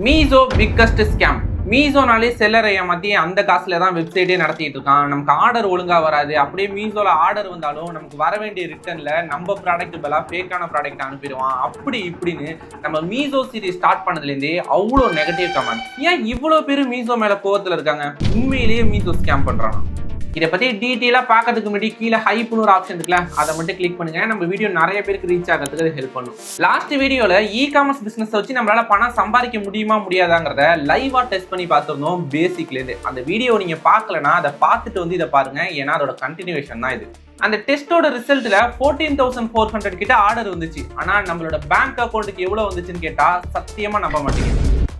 Meesho biggest scam. மீஷோனாலே செல்லரை ஏமாத்தி அந்த காசுல தான் வெப்சைட்டே நடத்திட்டு இருக்கான். நமக்கு ஆர்டர் ஒழுங்கா வராது. அப்படியே மீஷோல ஆர்டர் வந்தாலும் நமக்கு வர வேண்டிய ரிட்டர்ன்ல நம்ம ப்ராடக்ட் பதிலா ஃபேக்கான ப்ராடக்ட் அனுப்பிடுவான். அப்படி இப்படின்னு நம்ம மீஷோ சீரிஸ் ஸ்டார்ட் பண்ணதுலேருந்தே அவ்வளோ நெகட்டிவ் கமெண்ட். ஏன் இவ்வளோ பேர் மீஷோ மேல கோவத்தில் இருக்காங்க? உண்மையிலேயே மீஷோ ஸ்கேம் பண்றானா? இதை பற்றி டீட்டெயிலாக பார்க்கறதுக்கு முன்னாடி கீழே ஹைப்னு ஒரு ஆப்ஷன் இருக்குல்ல, அதை மட்டும் கிளிக் பண்ணுங்க. நம்ம வீடியோ நிறைய பேருக்கு ரீச் ஆகிறதுக்கு ஹெல்ப் பண்ணும். லாஸ்ட் வீடியோவில் இ-காமர்ஸ் பிஸ்னஸ் வச்சு நம்மளால பணம் சம்பாதிக்க முடியுமா முடியாதாங்கிறத லைவா டெஸ்ட் பண்ணி பார்த்துருந்தோம் பேசிக்லேருந்து. அந்த வீடியோ நீங்கள் பார்க்கலன்னா அதை பார்த்துட்டு வந்து இதை பாருங்க, ஏன்னா அதோட கண்டினியூஷன் தான் இது. அந்த டெஸ்டோட ரிசல்ட்ல 14,400 கிட்ட ஆர்டர் வந்துச்சு. ஆனால் நம்மளோட பேங்க் அக்கௌண்ட்டுக்கு எவ்வளோ வந்துச்சுன்னு கேட்டால் சத்தியமாக நம்ப மாட்டீங்க.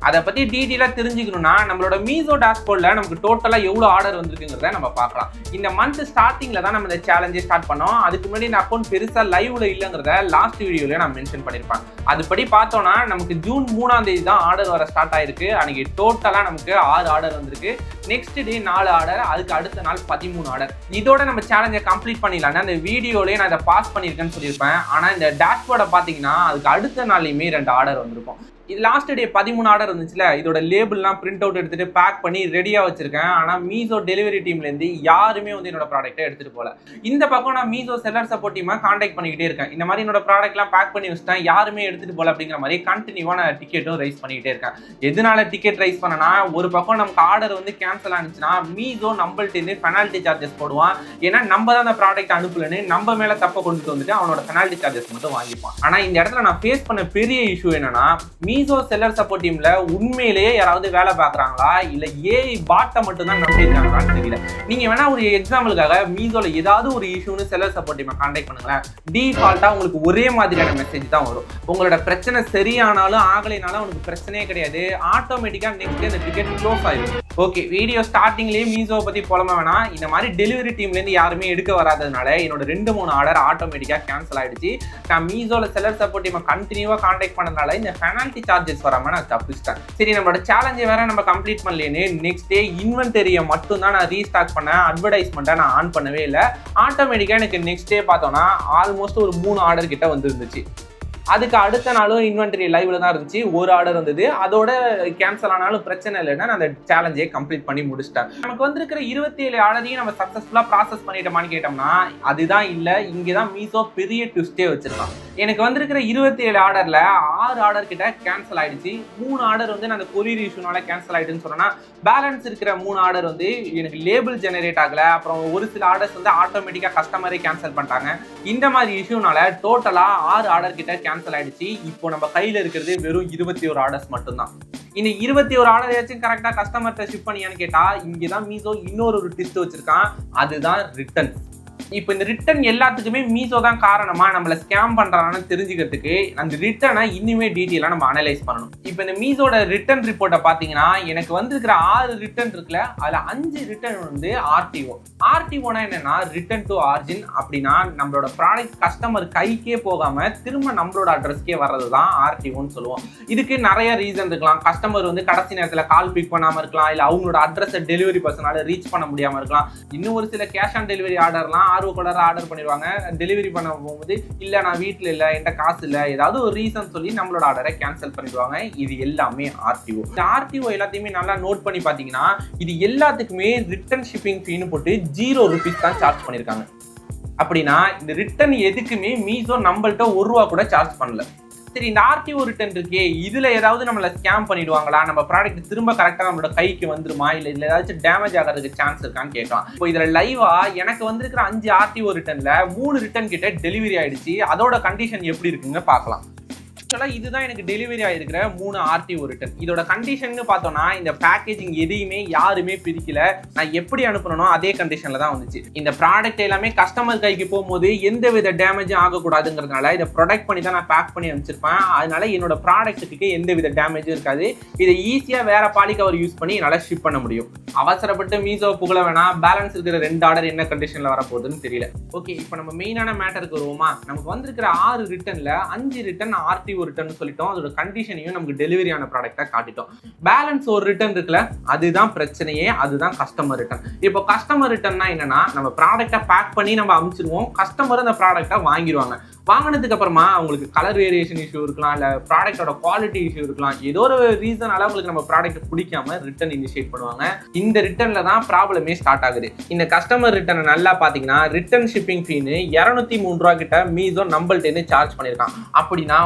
அதை பற்றி டீட்டெயிலாக தெரிஞ்சுக்கணும்னா நம்மளோட மீஷோ டேஷ்போர்டில் நமக்கு டோட்டலாக எவ்வளோ ஆர்டர் வந்திருக்குங்கிறத நம்ம பார்க்கலாம். இந்த மந்த் ஸ்டார்டிங்கில் தான் நம்ம இந்த சேலஞ்சே ஸ்டார்ட் பண்ணோம். அதுக்கு முன்னாடி இந்த அக்கௌண்ட் பெருசாக லைவ்ல இல்லைங்கிறத லாஸ்ட் வீடியோவில் நான் மென்ஷன் பண்ணியிருப்பேன். அதுபடி பார்த்தோன்னா நமக்கு ஜூன் 3ஆம் தேதி தான் ஆர்டர் வர ஸ்டார்ட் ஆயிருக்கு. அன்னைக்கு டோட்டலாக நமக்கு 6 ஆர்டர் வந்திருக்கு. நெக்ஸ்ட் டே 4 ஆர்டர், அதுக்கு அடுத்த நாள் 13 ஆர்டர். இதோட நம்ம சேலஞ்சை கம்ப்ளீட் பண்ணிடலான்னு அந்த வீடியோலேயே நான் இதை பாஸ் பண்ணியிருக்கேன்னு சொல்லியிருப்பேன். ஆனால் இந்த டேஷ்போர்டை பார்த்தீங்கன்னா அதுக்கு அடுத்த நாள்லையுமே 2 ஆர்டர் வந்திருக்கும். இது லாஸ்ட் டே 13 ஆர்டர் இருந்துச்சுல, இதோட லேபிள்லாம் பிரிண்ட் அவுட் எடுத்துட்டு பேக் பண்ணி ரெடியாக வச்சிருக்கேன். ஆனால் மீஷோ டெலிவரி டீம்லேருந்து யாருமே வந்து என்னோட ப்ராடக்ட்டை எடுத்துகிட்டு போகல. இந்த பக்கம் நான் மீஷோ செல்லர் சப்போர்ட் டீமாக கான்டாக்ட் பண்ணிக்கிட்டே இருக்கேன். இந்த மாதிரி என்னோட ப்ராடக்ட்லாம் பேக் பண்ணி வச்சுட்டேன், யாருமே எடுத்துகிட்டு போகல அப்படிங்கிற மாதிரி கண்டினியூவாக நான் டிக்கெட்டும் ரைஸ் பண்ணிக்கிட்டே இருக்கேன். எதனால டிக்கெட் ரைஸ் பண்ணனா, ஒரு பக்கம் நமக்கு ஆர்டர் வந்து கேன்சல் ஆனிச்சுன்னா மீஷோ நம்மள்ட்ட பெனால்ட்டி சார்ஜஸ் போடுவான். ஏன்னா நம்ம தான் அந்த ப்ராடக்ட் அனுப்பலன்னு நம்ம மேலே தப்பை கொண்டுட்டு வந்துட்டு அவனோட பெனால்ட்டி சார்ஜஸ் மட்டும் வாங்கிப்பான். ஆனால் இந்த இடத்துல நான் ஃபேஸ் பண்ண பெரிய இஷ்யூ என்னன்னா, மீஷோ செல்லர் சப்போர்ட் டீம்ல உண்மையிலேயே யாராவது வேலை பார்க்குறாங்களா இல்லை ஏஐ பாட்டை மட்டும் தான் நம்பியிருக்காங்களான்னு தெரியல. நீங்க வேணா ஒரு எக்ஸாம்பிளுக்காக மீஷோல ஏதாவது ஒரு இஷ்யூன்னு செல்லர் சப்போர்ட் டீமை கான்டாக்ட் பண்ணுங்களேன். டிஃபால்ட்டா உங்களுக்கு ஒரே மாதிரியான மெசேஜ் தான் வரும். உங்களோட பிரச்சனை சரியானாலும் ஆகலைனாலும் உங்களுக்கு பிரச்சனையே கிடையாது. ஆட்டோமேட்டிக்கா நெக்ஸ்ட் அந்த டிக்கெட் க்ளோஸ் ஆயிடும். ஓகே, வீடியோ ஸ்டார்டிங்லேயே மீஷோ பத்தி புலம்ப வேணாம். இந்த மாதிரி டெலிவரி டீம்லேருந்து யாருமே எடுக்க வராததுனால என்னோட 2-3 ஆர்டர் ஆட்டோமேட்டிக்கா கேன்சல் ஆயிடுச்சு. நான் மீஷோல செல்லர் சப்போர்ட் டீமை கண்டினியூவா கான்டாக்ட் பண்ணதுனால இந்த பெனால்ட்டி சார்ஜஸ் வராம நான் தப்பிச்சிட்டேன். சரி, நம்மளோட சேலஞ்சை வேற நம்ம கம்ப்ளீட் பண்ணலேன்னு நெக்ஸ்ட் டே இன்வென்டரியை மட்டும் தான் நான் ரீஸ்டார்ட் பண்ணேன். அட்வர்டைஸ்மெண்ட்டை நான் ஆன் பண்ணவே இல்லை. ஆட்டோமேட்டிக்கா எனக்கு நெக்ஸ்ட் டே பார்த்தோம்னா ஆல்மோஸ்ட் ஒரு 3 ஆர்டர் கிட்ட வந்துருந்துச்சு. அதுக்கு அடுத்த நாளும் இன்வென்டரி லைவ்ல தான் இருந்துச்சு. ஒரு ஆர்டர் வந்தது. அதோட கேன்சல் ஆனாலும் பிரச்சனை இல்லைன்னா நான் அந்த சேலஞ்சை கம்ப்ளீட் பண்ணி முடிச்சிட்டேன். நமக்கு வந்திருக்கிற 27 ஆர்டரையும் நம்ம சக்சஸ்ஃபுல்லா ப்ராசஸ் பண்ணிட்டோமான்னு கேட்டோம்னா அதுதான் இல்லை. இங்கேதான் மீஷோ பெரிய ட்விஸ்டே வச்சிருக்கான். எனக்கு வந்திருக்கிற 27 ஆர்டர்ல 6 ஆர்டர் கிட்ட கேன்சல் ஆயிடுச்சு. 3 ஆர்டர் வந்து நான் அந்த கொரியர் இஷ்யூனால கேன்சல் ஆயிடுன்னு சொன்னா, பேலன்ஸ் இருக்கிற 3 ஆர்டர் வந்து எனக்கு லேபிள் ஜெனரேட் ஆகல. அப்புறம் ஒரு சில ஆர்டர்ஸ் வந்து ஆட்டோமேட்டிக்கா கஸ்டமரே கேன்சல் பண்ணிட்டாங்க. இந்த மாதிரி இஷ்யூனால டோட்டலா 6 ஆர்டர் கிட்ட கேன்சல் ஆயிடுச்சு. இப்போ நம்ம கையில இருக்கிறது வெறும் 21 ஆர்டர்ஸ் மட்டும்தான். இந்த 21 ஆர்டர் ஏதாச்சும் கரெக்டா கஸ்டமர்கிட்ட ஷிப் பண்ணியான்னு கேட்டா, இங்கதான் மீஷோ இன்னொரு ட்விஸ்ட் வச்சிருக்கான். அதுதான் ரிட்டர்ன். இப்போ இந்த ரிட்டர்ன் எல்லாத்துக்குமே மீஷோ தான் காரணமா நம்மளை ஸ்கேம் பண்றான்னு தெரிஞ்சுக்கிறதுக்கு அந்த ரிட்டர்னை இன்னுமே டீட்டெயிலாக நம்ம அனலைஸ் பண்ணணும். இப்போ இந்த மீஷோட ரிட்டர்ன் ரிப்போர்ட்டை பார்த்தீங்கன்னா எனக்கு வந்திருக்கிற 6 ரிட்டர்ன் இருக்குல்ல, அதில் 5 ரிட்டர்ன் வந்து ஆர்டிஓ. ஆர்டிஓனா என்னன்னா ரிட்டர்ன் டு ஆர்ஜின். அப்படின்னா நம்மளோட ப்ராடக்ட் கஸ்டமர் கைக்கே போகாம திரும்ப நம்மளோட அட்ரஸ்க்கே வர்றது தான் ஆர்டிஓன்னு சொல்லுவோம். இதுக்கு நிறைய ரீசன் இருக்கலாம். கஸ்டமர் வந்து கடைசி நேரத்தில் கால் பிக் பண்ணாமல் இருக்கலாம், இல்லை அவங்களோட அட்ரஸை டெலிவரி பர்சனால ரீச் பண்ண முடியாமல் இருக்கலாம். இன்னும் ஒரு சில கேஷ் ஆன் டெலிவரி ஆர்டர்லாம் ஆர்டர் பண்ணிடுவாங்க. டெலிவரி பண்ண போகும்போது இல்லை நான் வீட்டில் இல்லை, என்கிட்ட காசு இல்லை, ஏதாவது ஒரு ரீசன் சொல்லி நம்மளோட ஆர்டரை கேன்சல் பண்ணிடுவாங்க. இது எல்லாமே ஆர்டிஓ. இந்த ஆர்டிஓ எல்லாத்தையுமே நல்லா நோட் பண்ணி பார்த்தீங்கன்னா இது எல்லாத்துக்குமே ரிட்டர்ன் ஷிப்பிங் ஃபீன்னு போட்டு 0 ரூபீஸ் தான் சார்ஜ் பண்ணியிருக்காங்க. அப்படின்னா இந்த ரிட்டர்ன் எதுக்குமே மீஷோ நம்மள்ட்ட ₹1 கூட சார்ஜ் பண்ணல. சரி, இந்த ஆர்டிஓ ரிட்டர்ன் இருக்கே, இதுல ஏதாவது நம்மள ஸ்கேம் பண்ணிடுவாங்களா? நம்ம ப்ராடக்ட் திரும்ப கரெக்டா நம்மளோட கைக்கு வந்துருமா, இல்ல இதுல ஏதாச்சும் டேமேஜ் ஆகிறதுக்கு சான்ஸ் இருக்கான்னு கேட்கலாம். இப்போ இதுல லைவா எனக்கு வந்திருக்கிற 5 ஆர்டிஓ ரிட்டர்ன்ல 3 ரிட்டர்ன் கிட்ட டெலிவரி ஆயிடுச்சு. அதோட கண்டிஷன் எப்படி இருக்குன்னு பார்க்கலாம். இதுதான் எனக்கு டெலிவரி ஆயிருக்கிற 3 ஆர்டிஓ ரிட்டர்ன். இதோட கண்டிஷன் பார்த்தோம்னா இந்த பேக்கேஜிங் எதையுமே யாருமே பிரிக்கல. நான் எப்படி அனுப்பணும் அதே கண்டிஷன்ல தான் வந்துச்சு. இந்த ப்ராடக்ட் எல்லாமே கஸ்டமர் கைக்கு போகும்போது எந்த வித டேமேஜும் ஆகக்கூடாதுங்கிறதுனால இதை ப்ரொடெக்ட் பண்ணி தான் நான் பேக் பண்ணி அனுப்பிச்சிருப்பேன். அதனால என்னோட ப்ராடக்ட்டுக்கு எந்த வித டேமேஜும் இருக்காது. இதை ஈஸியா வேற பாலி கவர் யூஸ் பண்ணி என்னால் ஷிப் பண்ண முடியும். அவசரப்பட்டு மீஷோ புகழ வேணாம். பேலன்ஸ் இருக்கிற 2 ஆர்டர் என்ன கண்டிஷன்ல வரப்போகுதுன்னு தெரியல. ஓகே, இப்போ நம்ம மெயினான மேட்டருக்கு வருவோமா? நமக்கு வந்திருக்கிற 6 ரிட்டர்ன்ல 5 ரிட்டர்ன் ஆர்டிஓ ரிட்டர்ன் சொல்லிட்டோம். அதோட கண்டிஷனையும் நமக்கு டெலிவரி ஆன ப்ராடக்ட்டை காட்டிட்டோம். பேலன்ஸ் ஒரு ரிட்டர்ன் இருக்குல்ல, அதுதான் பிரச்சனையே. அதுதான் கஸ்டமர் ரிட்டர்ன். இப்போ கஸ்டமர் ரிட்டர்ன்னா என்னன்னா, நம்ம ப்ராடக்ட்டை பேக் பண்ணி நம்ம அனுப்பிச்சிருவோம், கஸ்டமர் அந்த ப்ராடக்ட்டை வாங்கிடுவாங்க. வாங்கினதுக்கு அப்புறமா உங்களுக்கு கலர் வேரியேஷன் இஷ்யூ இருக்கலாம், இல்ல ப்ராடக்டோட குவாலிட்டி இஷ்யூ இருக்கலாம், ஏதோ ஒரு ரீசனால உங்களுக்கு நம்ம ப்ராடக்ட் பிடிக்காம ரிட்டர்ன் இனிஷியேட் பண்ணுவாங்க. இந்த ரிட்டர்ன்ல தான் ப்ராப்ளமே ஸ்டார்ட் ஆகுது. இந்த கஸ்டமர் ரிட்டர்ன் நல்லா பாத்தீங்கன்னா ரிட்டர்ன் ஷிப்பிங் ஃபீன்னு 203 ரூபா கிட்ட மீசோ நம்மள்ட்ட இருந்து சார்ஜ் பண்ணிருக்கான். அப்படின்னா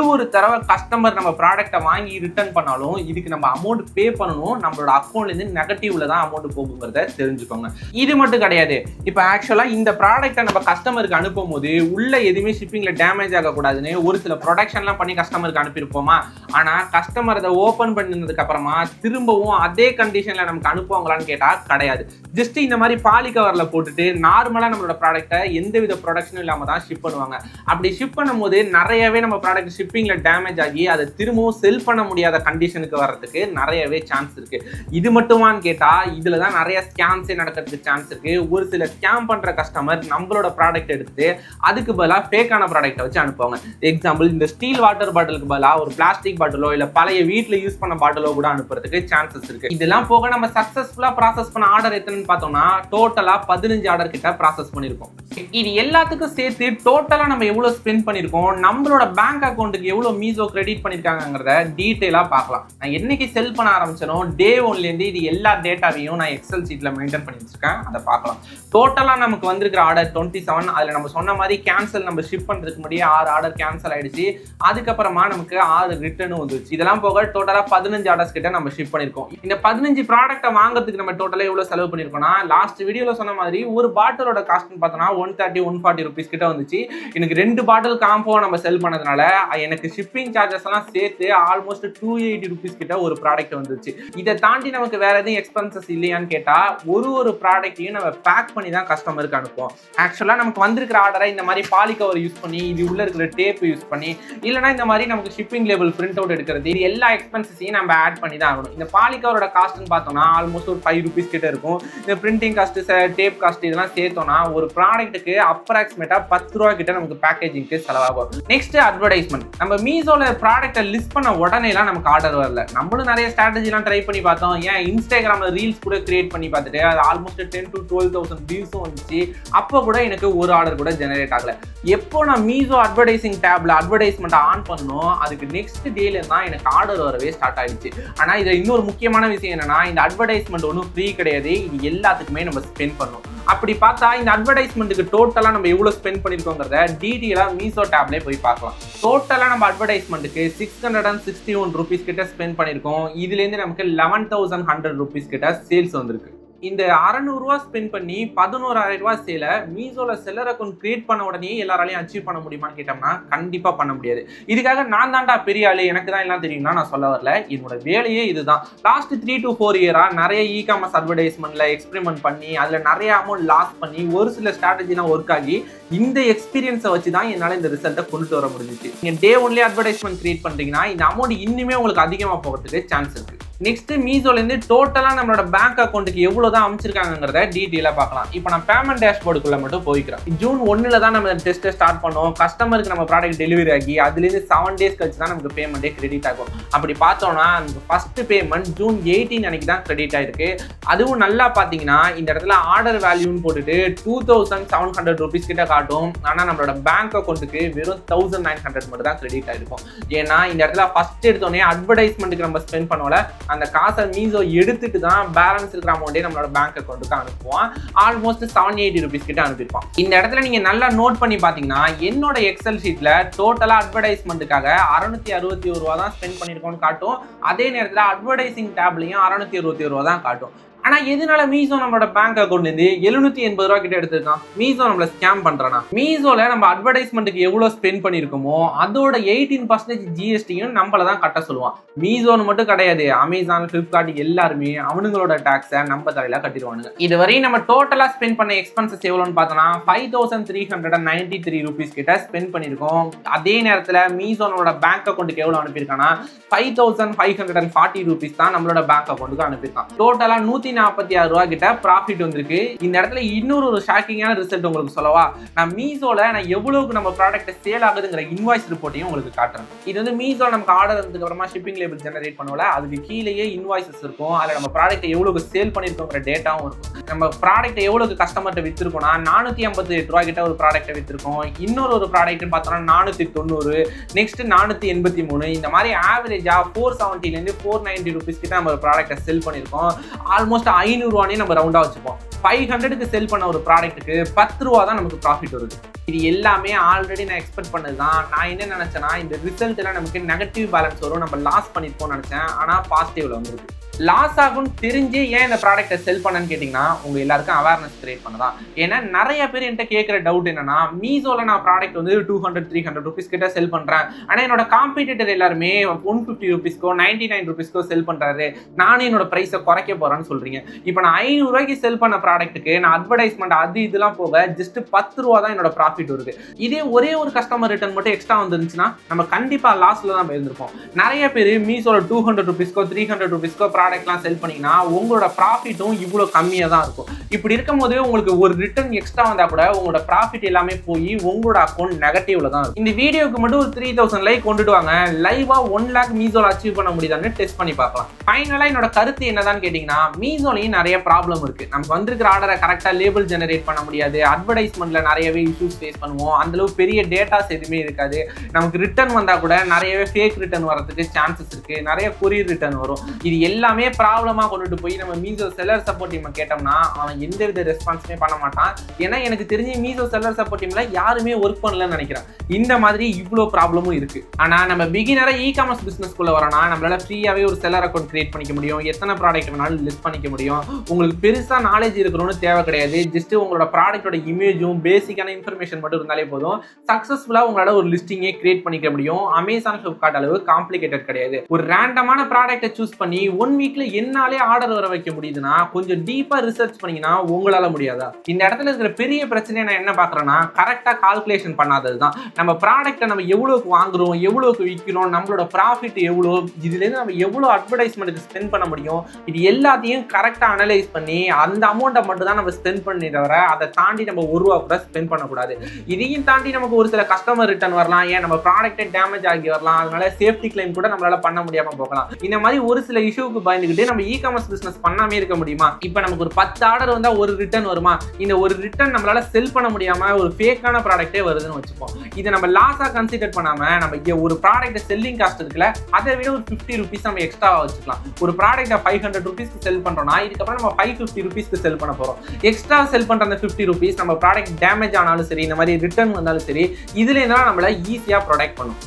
ஒரு தடவை கஸ்டமர் நம்ம ப்ராடக்ட்டை வாங்கி ரிட்டர்ன் பண்ணாலும் இதுக்கு நம்ம அமௌண்ட் பே பண்ணணும். நம்மளோட அக்கௌண்ட்ல இருந்து நெகட்டிவ்ல தான் அமௌண்ட் போகுங்கிறத தெரிஞ்சுக்கோங்க. இது மட்டும் கிடையாது. இப்ப ஆக்சுவலா இந்த ப்ராடக்ட்டை நம்ம கஸ்டமருக்கு அனுப்பும் போது உள்ள எதுவுமே ஷிப்பிங்ல டேமேஜ் ஆகக்கூடாதுன்னு ஒரு சில ப்ரொடக்ஷன்லாம் பண்ணி கஸ்டமருக்கு அனுப்பியிருப்போமா. ஆனா கஸ்டமர் அதை ஓபன் பண்ணதுக்கு அப்புறமா திரும்பவும் அதே கண்டிஷன்ல நமக்கு அனுப்புவாங்களான்னு கேட்டா கிடையாது. ஜஸ்ட் இந்த மாதிரி பாலி கவர்ல போட்டுட்டு நார்மலா நம்மளோட ப்ராடக்ட்டை எந்தவித ப்ரொடக்ஷனும் இல்லாம தான் ஷிப் பண்ணுவாங்க. அப்படி ஷிப் பண்ணும்போது நிறையவே நம்ம ப்ராடக்ட் ஷிப்பிங்ல டேமேஜ் ஆகி அதை திரும்பவும் செல் பண்ண முடியாத கண்டிஷனுக்கு வர்றதுக்கு நிறையவே சான்ஸ் இருக்கு. இது மட்டுமான்னு கேட்டா இதுல தான் நிறைய ஸ்கேம்ஸே நடக்கிறதுக்கு சான்ஸ் இருக்கு. ஒரு சில ஸ்கேம் பண்ற கஸ்டமர் நம்மளோட ப்ராடக்ட் எடுத்து அதுக்கு பதிலா ஃபேக்கான ப்ராடக்ட்டை வச்சு அனுப்புவாங்க. எக்ஸாம்பிள், இந்த ஸ்டீல் வாட்டர் பாட்டிலுக்கு பதிலா ஒரு பிளாஸ்டிக் பாட்டிலோ இல்ல பழைய வீட்டுல யூஸ் பண்ண பாட்டிலோ கூட அனுப்புறதுக்கு சான்சஸ் இருக்கு. இதெல்லாம் போக நம்ம சக்சஸ்ஃபுல்லா ப்ராசஸ் பண்ண ஆர்டர் எத்தனைன்னு பார்த்தோம்னா டோட்டலா 15 ஆர்டர் கிட்ட ப்ராசஸ் பண்ணிருக்கோம். இது எல்லாத்துக்கும் சேர்த்து டோட்டலா நம்ம எவ்வளவு ஸ்பெண்ட் பண்ணிருக்கோம், நம்மளோட பேங்க் அக்கௌண்ட்டுக்கு எவ்வளவு மீசோ கிரெடிட் பண்ணிருக்காங்கிறத டீடைலா பார்க்கலாம். நான் என்னைக்கு செல் பண்ண ஆரம்பிச்சனோ டே 1ல இருந்து இது எல்லா டேட்டாவையும் நான் எக்ஸல் ஷீட்ல மெயின்டைன் பண்ணி வச்சிருக்கேன். அதை பார்க்கலாம். டோட்டலா நமக்கு வந்திருக்கிற ஆர்டர் 27. அதுல நம்ம சொன்ன மாதிரி கேன்சல் நம்ம ஷிப் பண்றதுக்கு முன்னாடியே 6 ஆர்டர் கேன்சல் ஆயிடுச்சு. அதுக்கப்புறமா நமக்கு 6 ரிட்டர்னும் வந்துருச்சு. இதெல்லாம் போக டோட்டலா 15 ஆர்டர்ஸ் கிட்ட நம்ம ஷிப் பண்ணிருக்கோம். இந்த 15 ப்ராடக்ட்டை வாங்குறதுக்கு நம்ம டோட்டலா எவ்வளவு செலவு பண்ணிருக்கோம்னா லாஸ்ட் வீடியோல சொன்ன மாதிரி ஒரு பாட்டிலோட காஸ்ட்னு பார்த்தோம்னா 130-140 ரூபீஸ் கிட்ட வந்துச்சு. எனக்கு 2 பாட்டில் காம்போ நம்ம செல் பண்ணதுனால எனக்கு ஷிப்பிங் சார்ஜஸ் எல்லாம் சேர்த்து ஆல்மோஸ்ட் 280 ரூபீஸ் கிட்ட ஒரு ப்ராடக்ட் வந்துச்சு. இதை தாண்டி நமக்கு வேற எதுவும் எக்ஸ்பென்சஸ் இல்லையான்னு கேட்டா ஒரு ப்ராடக்ட்டையும் நம்ம பேக் பண்ணி தான் கஸ்டமருக்கு அனுப்புவோம். ஆக்சுவலா நமக்கு வந்திருக்கிற ஆர்டரை இந்த மாதிரி பாலி கவர் யூஸ் பண்ணி, இது உள்ள இருக்கிற டேப் யூஸ் பண்ணி, இல்லைன்னா இந்த மாதிரி நமக்கு ஷிப்பிங் லேபிள் பிரிண்ட் அவுட் எடுக்கிறது, இது எல்லா எக்ஸ்பென்சஸையும் நம்ம ஆட் பண்ணி தான் ஆகணும். இந்த பாலி கவரோட காஸ்ட்னு பார்த்தோம்னா ஆல்மோஸ்ட் ஒரு 5 ரூபீஸ் கிட்ட இருக்கும். இந்த பிரிண்டிங் காஸ்ட், டேப் காஸ்ட் இதெல்லாம் சேர்த்தோம்னா ஒரு ப்ராடக்ட்டுக்கு அப்ராக்சிமேட்டா 10 ரூபா கிட்ட நமக்கு பேக்கேஜிங்க்கு செலவாகும். Next advertisement. நம்ம மீசோல ப்ராடக்ட்டை லிஸ்ட் பண்ண உடனேலாம் நமக்கு ஆர்டர் வரல. நம்மளும் நிறைய ஸ்ட்ராட்டஜிலாம் ட்ரை பண்ணி பார்த்தோம். ஏன் இன்ஸ்டாகிராம்ல ரீல்ஸ் கூட கிரியேட் பண்ணி பார்த்துட்டு அது ஆல்மோஸ்ட் 10 to 12,000 வியூஸும் வந்துச்சு. அப்போ கூட எனக்கு ஒரு ஆர்டர் கூட ஜெனரேட் ஆகல. எப்போ நான் மீசோ அட்வர்டைசிங் டேப்ல அட்வர்டைஸ்மெண்ட் ஆன் பண்ணணும் அதுக்கு நெக்ஸ்ட் டேல தான் எனக்கு ஆர்டர் வரவே ஸ்டார்ட் ஆயிடுச்சு. ஆனா இதுல இன்னொரு முக்கியமான விஷயம் என்னன்னா இந்த அட்வர்டைஸ்மெண்ட் ஒன்றும் ஃப்ரீ கிடையாது. இது எல்லாத்துக்குமே நம்ம ஸ்பெண்ட் பண்ணணும். அப்படி பார்த்தா இந்த அட்வர்டைஸ்மெண்ட்டுக்கு டோட்டலா நம்ம எவ்வளவு ஸ்பெண்ட் பண்ணிருக்கோங்கிறத டீடைலா மீசோ டேப்ல போய் பார்க்கலாம். டோட்டலா நம்ம அட்வர்டைஸ்மெண்ட்டுக்கு 661 ரூபீஸ் கிட்ட ஸ்பெண்ட் பண்ணிருக்கோம். இதுல இருந்து நமக்கு 11,100 ரூபீஸ் கிட்ட சேல்ஸ் வந்திருக்கு. இந்த 600 ரூபா ஸ்பெண்ட் பண்ணி 11,000 ரூபா சேல மீசோல செல்லர் அக்கௌண்ட் கிரியேட் பண்ண உடனே எல்லாராலையும் அச்சீவ் பண்ண முடியுமான்னு கேட்டோம்னா கண்டிப்பா பண்ண முடியாது. இதுக்காக நான் தான்டா பெரிய ஆளு, எனக்கு தான் எல்லாம் தெரியும்னா நான் சொல்ல வரல. என்னோட வேலையே இதுதான். லாஸ்ட் 3 to 4 இயரா நிறைய இ-காமர்ஸ் அட்வர்டைஸ்மெண்ட்ல எக்ஸ்பெரிமெண்ட் பண்ணி அதுல நிறைய அமௌண்ட் லாஸ் பண்ணி ஒரு சில ஸ்ட்ராட்டஜிலாம் ஒர்க் ஆகி இந்த எக்ஸ்பீரியன்ஸை வச்சு தான் என்னால இந்த ரிசல்ட்டை கொண்டு வர முடிஞ்சிச்சு. நீங்க டே 1ல அட்வர்டைஸ்மெண்ட் கிரியேட் பண்றீங்கன்னா இந்த அமௌண்ட் இன்னுமே உங்களுக்கு அதிகமா போகிறதுக்கு சான்ஸ் இருக்கு. நெக்ஸ்ட் மீசோல இருந்து டோட்டலா நம்மளோட பேங்க் அக்கௌண்ட்டுக்கு எவ்வளவுதான் அமைச்சிருக்காங்கிறத டீடைலா பார்க்கலாம். இப்போ நான் பேமெண்ட் டேஷ்போர்டுக்குள்ள மட்டும் போய்க்கிறேன். ஜூன் 1ல தான் நம்ம டெஸ்ட்டை ஸ்டார்ட் பண்ணோம். கஸ்டமருக்கு நம்ம ப்ராடக்ட் டெலிவரி ஆகி அதுல இருந்து 7 days கழிச்சு தான் நமக்கு பேமெண்டே கிரெடிட் ஆகும். அப்படி பார்த்தோம்னா அந்த ஃபர்ஸ்ட் பேமெண்ட் ஜூன் 18 அன்னைக்கு தான் கிரெடிட் ஆயிருக்கு. அதுவும் நல்லா பாத்தீங்கன்னா இந்த இடத்துல ஆர்டர் வேல்யூன்னு போட்டுட்டு 2,700 ரூபீஸ் கிட்ட காட்டும். ஆனா நம்மளோட பேங்க் அக்கௌண்ட்டுக்கு வெறும் 1,900 மட்டும் தான் கிரெடிட் ஆயிருக்கும். ஏன்னா இந்த இடத்துல ஃபர்ஸ்ட் எடுத்தோடனே அட்வர்டைஸ்மெண்ட்டுக்கு நம்ம ஸ்பெண்ட் பண்ணோம்ல அந்த காசை மீசோ எடுத்துட்டு தான் பேலன்ஸ் இருக்கிற அமௌண்டே நம்மளோட பேங்க் அக்கௌண்ட்டுக்கு அனுப்புவோம். ஆல்மோஸ்ட் 780 ரூபீஸ் கிட்ட அனுப்பியிருப்போம். இந்த இடத்துல நீங்க நல்லா நோட் பண்ணி பாத்தீங்கன்னா என்னோட எக்ஸல் ஷீட்ல டோட்டலா அட்வர்டைஸ்மெண்ட்டுக்காக 661 ரூபா தான் ஸ்பெண்ட் பண்ணிருக்கோம்னு காட்டும். அதே நேரத்தில் அட்வர்டைசிங் டேப்லயும் 621 ரூபா தான் காட்டும். ஆனா எதனால மீசோ நம்மளோட பேங்க் அக்கௌண்ட்ல இருந்து 780 ரூபா கிட்ட எடுத்துருக்கான்? மீசோ நம்மள ஸ்கேம் பண்றானா? மீசோல நம்ம அட்வர்டைஸ்மெண்ட்டுக்கு எவ்வளவு ஸ்பெண்ட் பண்ணிருக்கோமோ அதோட 18% ஜிஎஸ்டியும் நம்மள தான் கட்ட சொல்லுவான். மீசோன்னு மட்டும் கிடையாது, அமேசான், பிளிப்கார்ட் எல்லாருமே அவனுங்களோட டாக்ஸை நம்ம தலையில கட்டிடுவானுங்க. இதுவரை நம்ம டோட்டலா ஸ்பெண்ட் பண்ண எக்ஸ்பென்சஸ் எவ்வளவுன்னு பார்த்தோம்னா 5,393 ரூபீஸ் கிட்ட ஸ்பெண்ட் பண்ணிருக்கோம். அதே நேரத்துல மீசோ நம்மளோட பேங்க் அக்கௌண்ட்டுக்கு எவ்வளவு அனுப்பியிருக்கானா 5,540 ரூபீஸ் தான் நம்மளோட பேங்க் அக்கௌண்ட்டுக்கு அனுப்பியிருக்கான். டோட்டலா 146 கிட்ட ப்ராஃபிட் வந்திருக்கு. இந்த இடத்துல இன்னொரு ஒரு ஷாக்கிங்கான ரிசல்ட் உங்களுக்கு சொல்லவா? நான் மீஷோல நான் எவ்வளவுக்கு நம்ம ப்ராடக்ட் சேல் ஆகுதுங்கிற இன்வாய்ஸ் ரிப்போர்ட்டையும் உங்களுக்கு காட்டுறேன். இது வந்து மீஷோ நமக்கு ஆர்டர் வந்ததுக்கு அப்புறமா ஷிப்பிங் லேபிள் ஜெனரேட் பண்ணுவோம்ல, அதுக்கு கீழேயே இன்வாய்ஸஸ் இருக்கும். அதுல நம்ம ப்ராடக்ட் எவ்வளவுக்கு சேல் பண்ணிருக்கோங்கிற டேட்டாவும் இருக்கும். நம்ம ப்ராடக்ட் எவ்வளவுக்கு கஸ்டமர்கிட்ட வித்திருக்கோம்னா 458 கிட்ட ஒரு ப்ராடக்ட் வித்திருக்கோம். இன்னொரு ப்ராடக்ட் பார்த்தோம்னா 490, நெக்ஸ்ட் 483. இந்த மாதிரி ஆவரேஜா 470 இருந்து 490 ரூபீஸ் கிட்ட நம்ம ப்ராடக்ட்டை செல் பண்ணிருக்கோம். ஆல்மோஸ்ட் 500 ரூபானே நம்ம ரவுண்டா வச்சுப்போம். 500க்கு செல் பண்ண ஒரு ப்ராடக்ட்டுக்கு 10 ரூபா தான் நமக்கு ப்ராஃபிட் வருது. இது எல்லாமே ஆல்ரெடி நான் எக்ஸ்பெக்ட் பண்ணதுதான். நான் என்ன நினைச்சேன்னா இந்த ரிசல்ட்ல நமக்கு நெகட்டிவ் பேலன்ஸ் வரும், நம்ம லாஸ் பண்ணிருப்போம்னு நினைச்சேன். ஆனா பாசிட்டிவ்ல வந்துருக்கு. லாஸ் ஆகும் தெரிஞ்சு ஏன் இந்த ப்ராடக்ட்டை செல் பண்ணன்னு கேட்டீங்கன்னா உங்க எல்லாருக்கும் அவேர்னஸ் கிரியேட் பண்ணதான். ஏன்னா நிறைய பேர் என்கிட்ட கேட்கிற டவுட் என்னன்னா, மீஷோல நான் ப்ராடக்ட் வந்து 200-300 ரூபீஸ் கிட்ட செல் பண்றேன், ஆனா என்னோட காம்படிட்டர் எல்லாருமே 150 ரூபீஸ்க்கோ 99 ரூபீஸ்க்கோ செல் பண்றாரு, நானும் என்னோட பிரைஸை குறைக்க போறேன்னு சொல்றீங்க. இப்போ நான் 500 ரூபாய்க்கு செல் பண்ண ப்ராடக்ட்டுக்கு நான் அட்வர்டைஸ்மெண்ட் அது இதெல்லாம் போக ஜஸ்ட் 10 ரூபா தான் என்னோட ப்ராஃபிட் வருது. இதே ஒரே ஒரு கஸ்டமர் ரிட்டர்ன் மட்டும் எக்ஸ்ட்ரா வந்துருந்துச்சுன்னா நம்ம கண்டிப்பா லாஸ்ல தான் போயிருந்திருப்போம். நிறைய பேர் மீஷோல 200 ரூபீஸ்க்கோ 300 ரூபீஸ்க்கோ ப்ராடக்ட்லாம் செல் பண்ணீங்கன்னா உங்களோட ப்ராஃபிட்டும் இவ்வளோ கம்மியாக தான் இருக்கும். இப்படி இருக்கும் போது உங்களுக்கு ஒரு ரிட்டர்ன் எக்ஸ்ட்ரா வந்தா கூட உங்களோட ப்ராஃபிட் எல்லாமே போய் உங்களோட அக்கௌண்ட் நெகட்டிவ்ல தான் இருக்கும். இந்த வீடியோக்கு மட்டும் ஒரு 3000 லைக் கொண்டுட்டு வாங்க, லைவா 1 லேக் மீஷோல அச்சீவ் பண்ண முடியுதான்னு டெஸ்ட் பண்ணி பார்க்கலாம். ஃபைனலா என்னோட கருத்து என்னதான் கேட்டீங்கன்னா, மீஷோலையும் நிறைய ப்ராப்ளம் இருக்கு. நமக்கு வந்திருக்கிற ஆர்டரை கரெக்டா லேபிள் ஜெனரேட் பண்ண முடியாது, அட்வர்டைஸ்மெண்ட்ல நிறையவே இஷ்யூஸ் ஃபேஸ் பண்ணுவோம், அந்த அளவு பெரிய டேட்டாஸ் எதுவுமே இருக்காது. நமக்கு ரிட்டர்ன் வந்தா கூட நிறையவே ஃபேக் ரிட்டர்ன் வரதுக்கு சான்சஸ் இருக்கு, நிறைய கொரியர் ரிட்டர்ன் வரும். இது எல்லாமே ப்ராப்ளமா கொண்டுட்டு போய் நம்ம மீஷோ செல்லர் சப்போர்ட் டீம் கேட்டோம்னா அவன் எந்தவித ரெஸ்பான்ஸுமே பண்ண மாட்டான். ஏன்னா எனக்கு தெரிஞ்சு மீஷோ செல்லர் சப்போர்ட் டீம்ல யாருமே ஒர்க் பண்ணலன்னு நினைக்கிறேன். இந்த மாதிரி இவ்வளோ ப்ராப்ளமும் இருக்கு. ஆனா நம்ம பிகினரா இ காமர்ஸ் பிசினஸ்க்குள்ள வரோம்னா நம்மளால ஃப்ரீயாவே ஒரு செல்லர் அக்கௌண்ட் கிரியேட் பண்ணிக்க முடியும், எத்தனை ப்ராடக்ட் வேணாலும் லிஸ்ட் பண்ணிக்க முடியும். உங்களுக்கு பெருசா நாலேஜ் இருக்கணும்னு தேவை கிடையாது. ஜஸ்ட் உங்களோட ப்ராடக்டோட இமேஜும் பேசிக்கான இன்ஃபர்மேஷன் மட்டும் இருந்தாலே போதும், சக்சஸ்ஃபுல்லா உங்களால ஒரு லிஸ்டிங்கே கிரியேட் பண்ணிக்க முடியும். அமேசான், ஃபிளிப்கார்ட் அளவு காம்ப்ளிகேட்டட் கிடையாது. ஒரு ரேண்டமான ப்ராடக்ட்டை சூஸ் பண்ணி 1 வீக்ல என்னாலே ஆர்டர் வர வைக்க முடியுதுன்னா கொஞ்சம் டீப்பா ரிசர்ச் பண்ணீங்கன்னா உங்களால முடியாதா? இந்த இடத்துல இருக்கிற பெரிய பிரச்சனை நான் என்ன பாக்குறேன்னா, கரெக்டா கால்குலேஷன் பண்ணாததுதான். நம்ம ப்ராடக்ட்டை நம்ம எவ்வளவுக்கு வாங்குறோம், எவ்வளவுக்கு விற்கிறோம், நம்மளோட ப்ராஃபிட் எவ்வளோ, இதுல இருந்து நம்ம எவ்வளவு அட்வர்டைஸ்மெண்ட்டுக்கு ஸ்பெண்ட் பண்ண முடியும், இது எல்லாத்தையும் கரெக்டா அனலைஸ் பண்ணி அந்த அமௌண்ட்டை மட்டும் தான் நம்ம ஸ்பெண்ட் பண்ணி தவிர அதை தாண்டி நம்ம 1 ரூபா கூட ஸ்பெண்ட் பண்ணக்கூடாது. இதையும் தாண்டி நமக்கு ஒரு சில கஸ்டமர் ரிட்டர்ன் வரலாம், ஏன் நம்ம ப்ராடக்ட்டே டேமேஜ் ஆகி வரலாம், அதனால சேஃப்டி கிளைம் கூட நம்மளால பண்ண முடியாம போகலாம். இந்த மாதிரி ஒரு சில இஷ்யூக்கு பயந்துகிட்டு நம்ம இ காமர்ஸ் பிசினஸ் பண்ணாமே இருக்க முடியுமா? இப்ப நமக்கு ஒரு 10 ஆர்டர் வந்தா ஒரு ரிட்டர்ன் வருமா? இந்த ஒரு ரிட்டர்ன் நம்மளால செல் பண்ண முடியாம ஒரு ஃபேக்கான ப்ராடக்ட்டே வருதுன்னு வச்சுப்போம். இதை நம்ம லாஸா கன்சிடர் பண்ணாம நம்ம ஒரு ப்ராடக்ட் செல்லிங் காஸ்ட் இருக்குல்ல, அதை விட ஒரு 50 ரூபீஸ் நம்ம எக்ஸ்ட்ரா வச்சுக்கலாம். ஒரு ப்ராடக்ட்டை 500 ரூபீஸ்க்கு செல் பண்றோம்னா இதுக்கப்புறம் நம்ம 550 ரூபீஸ்க்கு செல் பண்ண போறோம். எக்ஸ்ட்ரா செல் பண்ற அந்த 50 ரூபீஸ் நம்ம ப்ராடக்ட் டேமேஜ் ஆனாலும் சரி, இந்த மாதிரி ரிட்டர்ன் வந்தாலும் சரி, இதுல இருந்தாலும் நம்மள ஈஸியா ப்ரொடக்ட் பண்ணும்.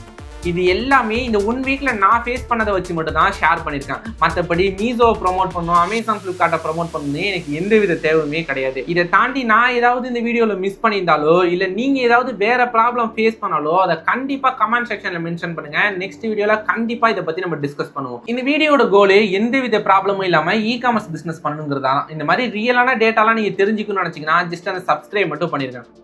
இது எல்லாமே இந்த 1 வீக்ல நான் ஃபேஸ் பண்ணதை வச்சு மட்டும் தான் ஷேர் பண்ணியிருக்கேன். மற்றபடி மீஷோ ப்ரொமோட் பண்ணணும், அமேசான், ஃபிளிப்கார்ட்டை ப்ரொமோட் பண்ணணும் எனக்கு எந்தவித தேவையுமே கிடையாது. இதை தாண்டி நான் ஏதாவது இந்த வீடியோவில் மிஸ் பண்ணியிருந்தாலோ இல்லை நீங்க ஏதாவது வேற ப்ராப்ளம் ஃபேஸ் பண்ணாலோ அதை கண்டிப்பா கமெண்ட் செக்ஷன்ல மென்ஷன் பண்ணுங்க. நெக்ஸ்ட் வீடியோல கண்டிப்பா இதை பத்தி நம்ம டிஸ்கஸ் பண்ணுவோம். இந்த வீடியோட கோல் எந்தவித ப்ராப்ளமும் இல்லாம இ காமர்ஸ் பிசினஸ் பண்ணுங்கிறதா. இந்த மாதிரி ரியலான டேட்டாலாம் நீங்க தெரிஞ்சுக்கணும்னு நினைச்சீங்கன்னா ஜஸ்ட் அந்த சப்ஸ்கிரைப் மட்டும் பண்ணிருங்க.